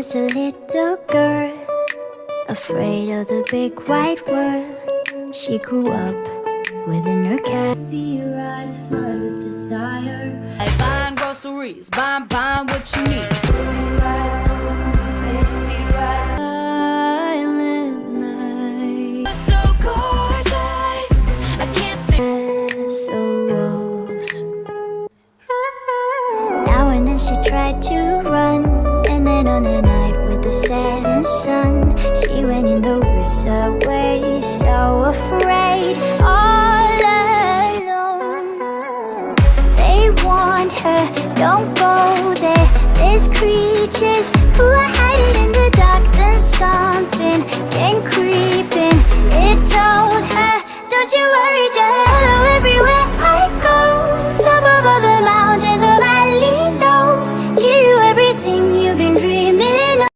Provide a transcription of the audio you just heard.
was a little girl, afraid of the big white world. She grew up within her castle. See your eyes flood with desire. Buying groceries, buying what you need. Silent night. So gorgeous, I can't say. So rose. Now and then she tried to run, and then on a night with the setting sun, she went in the woods away, so afraid, all alone. They warned her, don't go there, there's creatures who are